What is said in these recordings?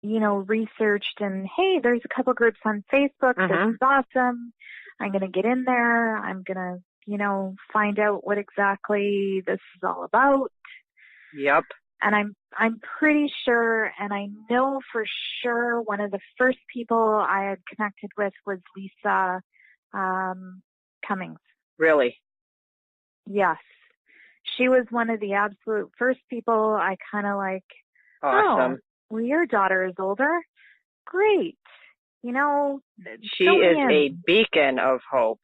researched and, hey, there's a couple groups on Facebook. This is awesome. I'm going to get in there. I'm going to, find out what exactly this is all about. Yep. And I'm pretty sure, and I know for sure, one of the first people I had connected with was Lisa Cummings. Really? Yes. She was one of the absolute first people I kind of like. Awesome. Oh, well, your daughter is older. Great. She is a beacon of hope.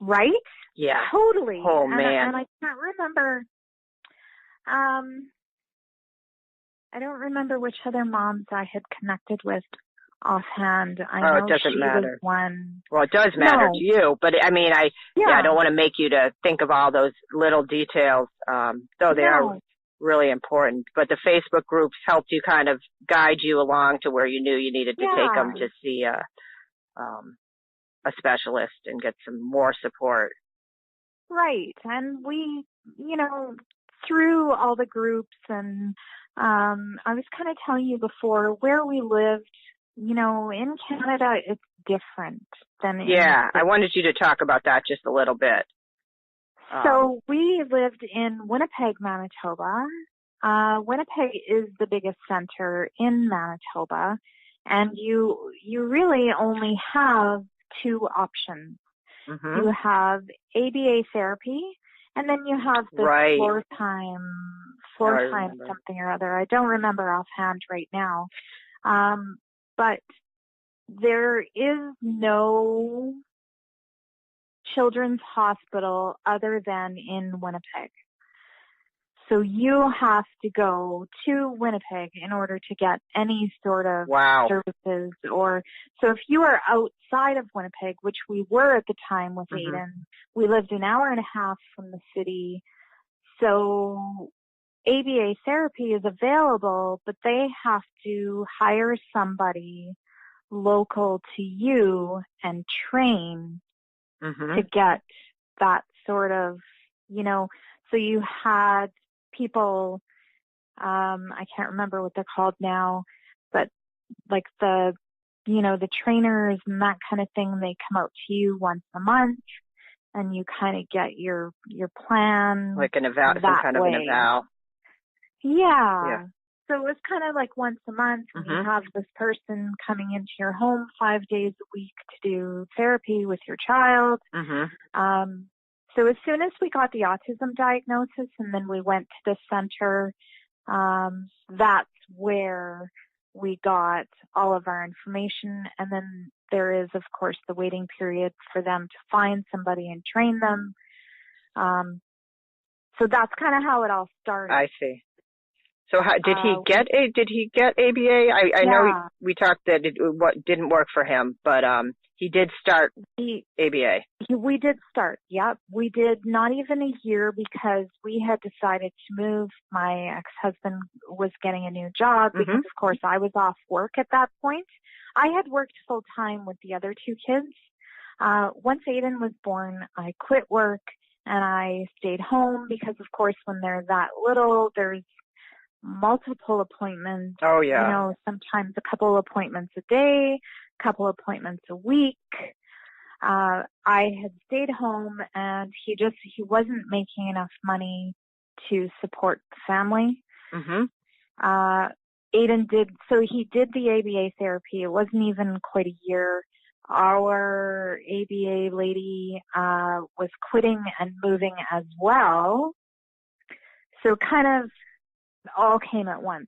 Right? Yeah. Totally. Oh, man. And I can't remember. I don't remember which other moms I had connected with offhand. I know it doesn't she matter. was one. Well, it does matter to you, but I mean, I don't want to make you to think of all those little details, though they are really important. But the Facebook groups helped you kind of guide you along to where you knew you needed to take them to see a specialist and get some more support. Right. And we, through all the groups and I was kind of telling you before, where we lived, in Canada, it's different than in I wanted you to talk about that just a little bit. So we lived in Winnipeg, Manitoba. Winnipeg is the biggest center in Manitoba, and you really only have two options. You have ABA therapy, and then you have the floor time something or other. I don't remember offhand right now. But there is no children's hospital other than in Winnipeg. So you have to go to Winnipeg in order to get any sort of services. So if you are outside of Winnipeg, which we were at the time with Aaden, we lived an hour and a half from the city. So ABA therapy is available, but they have to hire somebody local to you and train to get that sort of, so you had people, I can't remember what they're called now, but like the trainers and that kind of thing, they come out to you once a month and you kind of get your plan. Like an eval, some kind of an eval. Yeah. So it was kind of like once a month, and you have this person coming into your home 5 days a week to do therapy with your child. So as soon as we got the autism diagnosis and then we went to the center, that's where we got all of our information. And then there is, of course, the waiting period for them to find somebody and train them. So that's kind of how it all started. I see. So how, did he get ABA? I know we talked that it didn't work for him, but he did start ABA. We did start, yep. We did not even a year because we had decided to move. My ex-husband was getting a new job because, of course, I was off work at that point. I had worked full-time with the other two kids. Once Aaden was born, I quit work and I stayed home because, of course, when they're that little, there's multiple appointments. Oh, yeah. Sometimes a couple appointments a day, a couple appointments a week. I had stayed home and he wasn't making enough money to support the family. Aaden he did the ABA therapy. It wasn't even quite a year. Our ABA lady was quitting and moving as well. So kind of all came at once.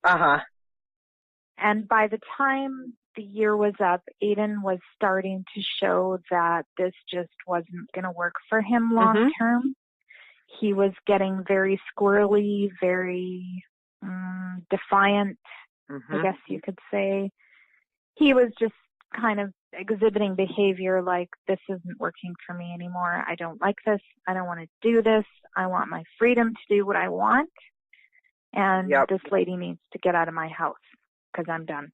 And by the time the year was up, Aaden was starting to show that this just wasn't going to work for him long term. He was getting very squirrely, very defiant, I guess you could say. He was just kind of exhibiting behavior like, this isn't working for me anymore. I don't like this. I don't want to do this. I want my freedom to do what I want. And this lady needs to get out of my house because I'm done.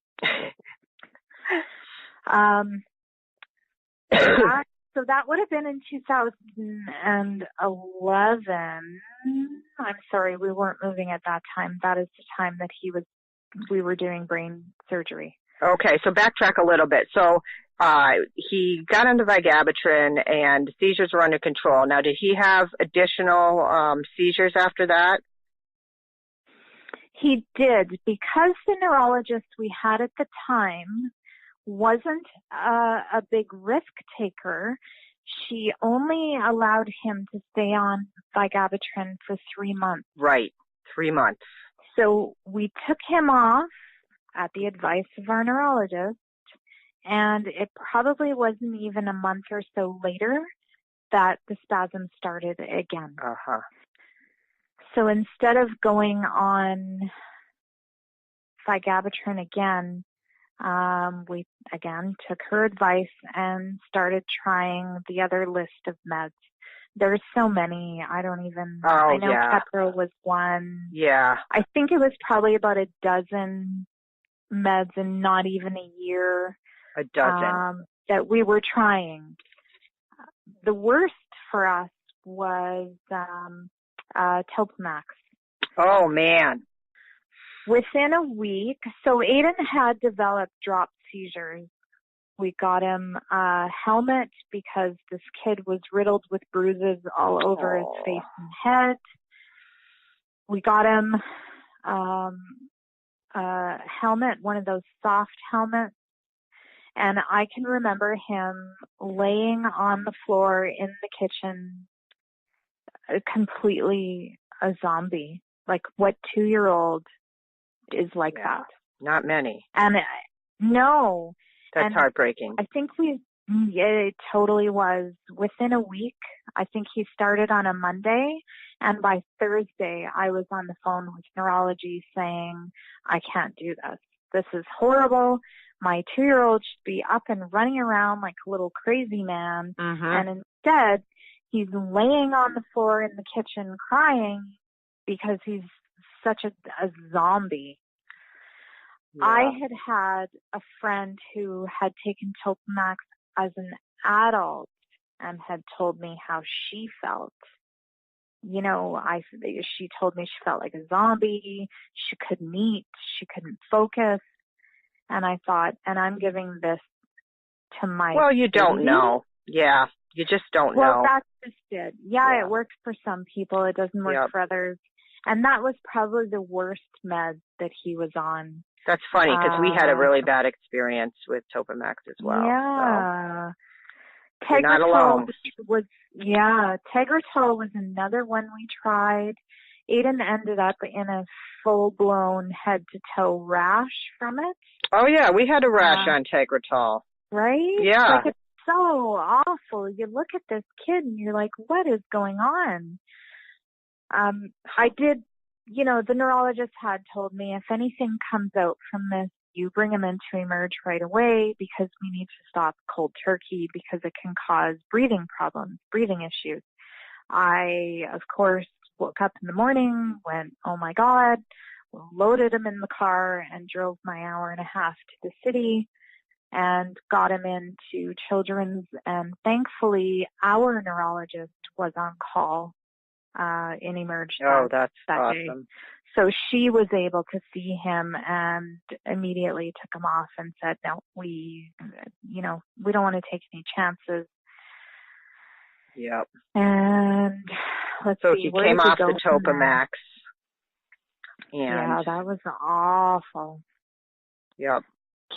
So that would have been in 2011. I'm sorry, we weren't moving at that time. That is the time that he was we were doing brain surgery. Okay, so backtrack a little bit. So he got into vigabatrin and seizures were under control. Now, did he have additional seizures after that? He did, because the neurologist we had at the time wasn't a big risk taker. She only allowed him to stay on vigabatrin for 3 months. Right, 3 months. So we took him off at the advice of our neurologist, and it probably wasn't even a month or so later that the spasm started again. Uh-huh. So instead of going on vigabatrin again, we again took her advice and started trying the other list of meds. There's so many. I don't even. I know Keppra was one. Yeah. I think it was probably about a dozen meds in not even a year. A dozen. That we were trying. The worst for us was Topamax. Oh, man. Within a week, so Aaden had developed drop seizures. We got him a helmet because this kid was riddled with bruises all over his face and head. We got him a helmet, one of those soft helmets. And I can remember him laying on the floor in the kitchen, completely a zombie. Like, what 2-year-old is like that? Not many. And no. That's heartbreaking. I think it totally was. Within a week, I think he started on a Monday, and by Thursday, I was on the phone with neurology saying, I can't do this. This is horrible. My 2-year-old should be up and running around like a little crazy man. Mm-hmm. And instead, he's laying on the floor in the kitchen crying because he's such a zombie. Yeah. I had a friend who had taken Topamax as an adult and had told me how she felt. You know, she told me she felt like a zombie. She couldn't eat. She couldn't focus. And I thought, and I'm giving this to my Well, you don't know. Yeah, you just don't know. Well, that's just it. Yeah, it works for some people. It doesn't work for others. And that was probably the worst med that he was on. That's funny because we had a really bad experience with Topamax as well. Yeah. So. You're not alone. Tegretol was another one we tried. Aaden ended up in a full-blown head-to-toe rash from it. Oh, yeah, we had a rash on Tegretol. Right? Yeah. Like, it's so awful. You look at this kid and you're like, what is going on? I did, the neurologist had told me if anything comes out from this, you bring him into Emerge right away because we need to stop cold turkey because it can cause breathing problems, breathing issues. I, of course, woke up in the morning, went, oh my God, loaded him in the car and drove my 1.5 hours to the city and got him into Children's. And thankfully, our neurologist was on call in Emerge that awesome. day. So she was able to see him and immediately took him off and said, no, we don't want to take any chances. Yep. And so he came off the Topamax. Yeah, that was awful. Yep.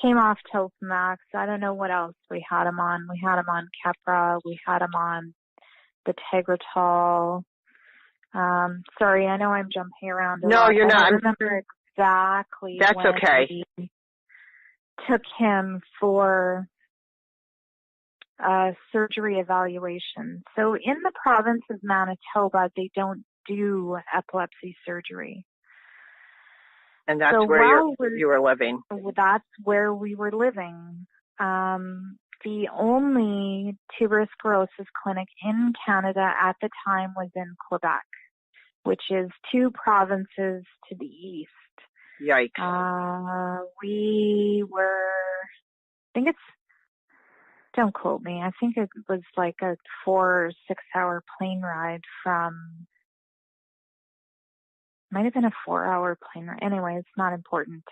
Came off Topamax. I don't know what else we had him on. We had him on Keppra. We had him on the Tegretol. Sorry, I know I'm jumping around. No, you're not. I remember exactly. That's when okay. We took him for surgery evaluation. So in the province of Manitoba, they don't do epilepsy surgery. And that's where you were living. That's where we were living. The only tuberous sclerosis clinic in Canada at the time was in Quebec, which is 2 provinces to the east. Yikes. We were, don't quote me, I think it was like a 4 or 6 hour plane ride from might have been a 4-hour plane ride. Anyway, it's not important.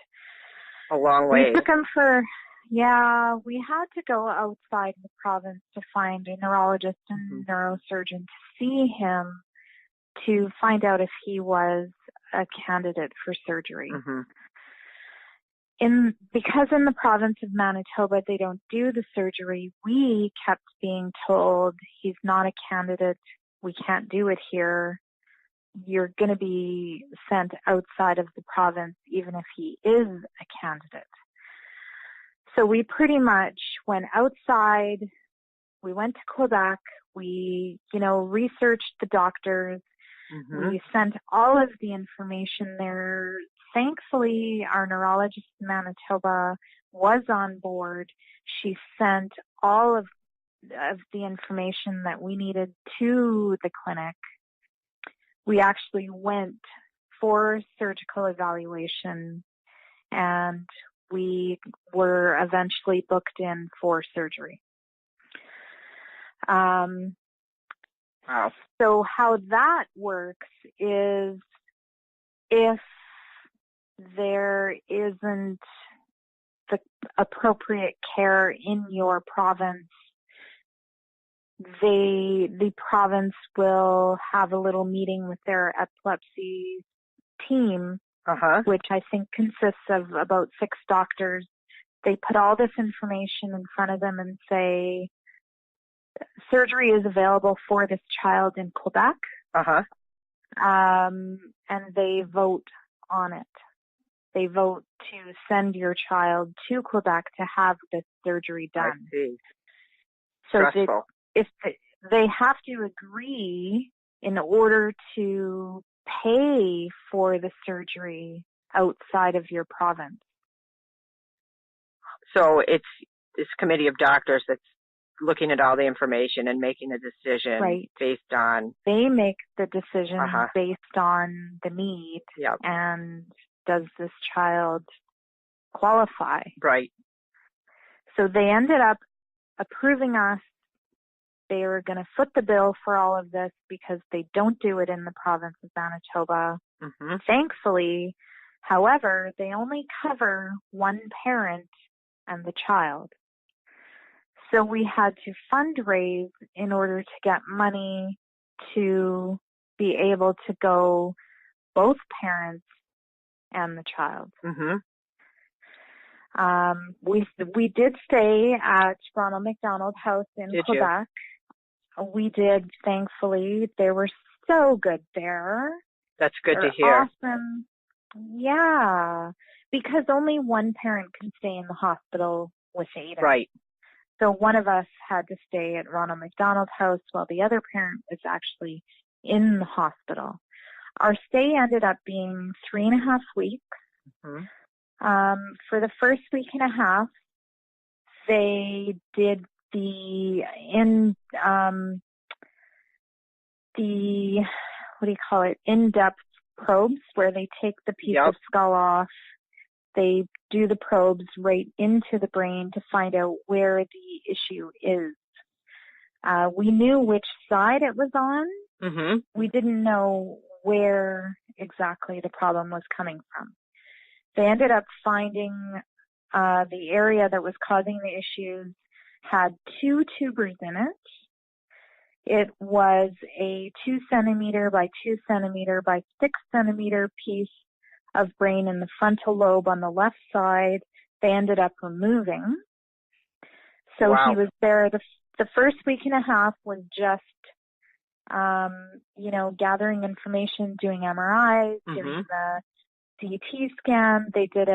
A long way. We took him we had to go outside the province to find a neurologist and neurosurgeon to see him to find out if he was a candidate for surgery. Because in the province of Manitoba they don't do the surgery, we kept being told he's not a candidate, we can't do it here, you're going to be sent outside of the province even if he is a candidate. So we pretty much went outside, we went to Quebec, we, researched the doctors, we sent all of the information there. Thankfully, our neurologist in Manitoba was on board. She sent all of the information that we needed to the clinic. We actually went for surgical evaluation, and we were eventually booked in for surgery. Wow. So how that works is if there isn't the appropriate care in your province, the province will have a little meeting with their epilepsy team, which I think consists of about 6 doctors. They put all this information in front of them and say, surgery is available for this child in Quebec, and they vote on it. They vote to send your child to Quebec to have this surgery done. I see. So they have to agree in order to pay for the surgery outside of your province. So it's this committee of doctors that's looking at all the information and making a decision based on... They make the decision based on the need and does this child qualify? Right. So they ended up approving us. They were going to foot the bill for all of this because they don't do it in the province of Manitoba. Thankfully, however, they only cover one parent and the child. So we had to fundraise in order to get money to be able to go both parents and the child. We did stay at Ronald McDonald House in Quebec. We did, thankfully. They were so good there. That's good to hear. Awesome. Yeah, because only one parent can stay in the hospital with Aaden. Right. So one of us had to stay at Ronald McDonald House while the other parent was actually in the hospital. Our stay ended up being 3.5 weeks. For the first week and a half, they did the in-depth probes where they take the piece of skull off. They do the probes right into the brain to find out where the issue is. We knew which side it was on. We didn't know where exactly the problem was coming from. They ended up finding the area that was causing the issues had 2 tubers in it. It was a 2 centimeter by 2 centimeter by 6 centimeter piece of brain in the frontal lobe on the left side. They ended up removing. So he was there. The first week and a half was just, gathering information, doing MRIs, doing the CT scan. They did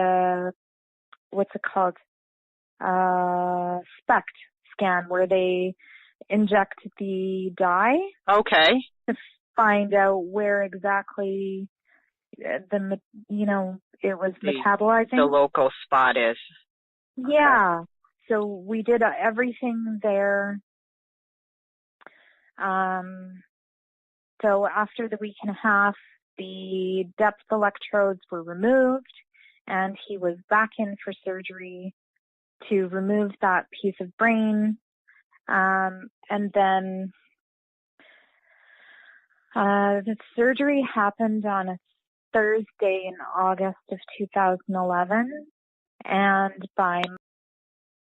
SPECT scan where they inject the dye. To find out where exactly it was metabolizing. The local spot is. Yeah. So we did everything there. So after the week and a half, the depth electrodes were removed and he was back in for surgery to remove that piece of brain. And then the surgery happened on a Thursday in August of 2011, and by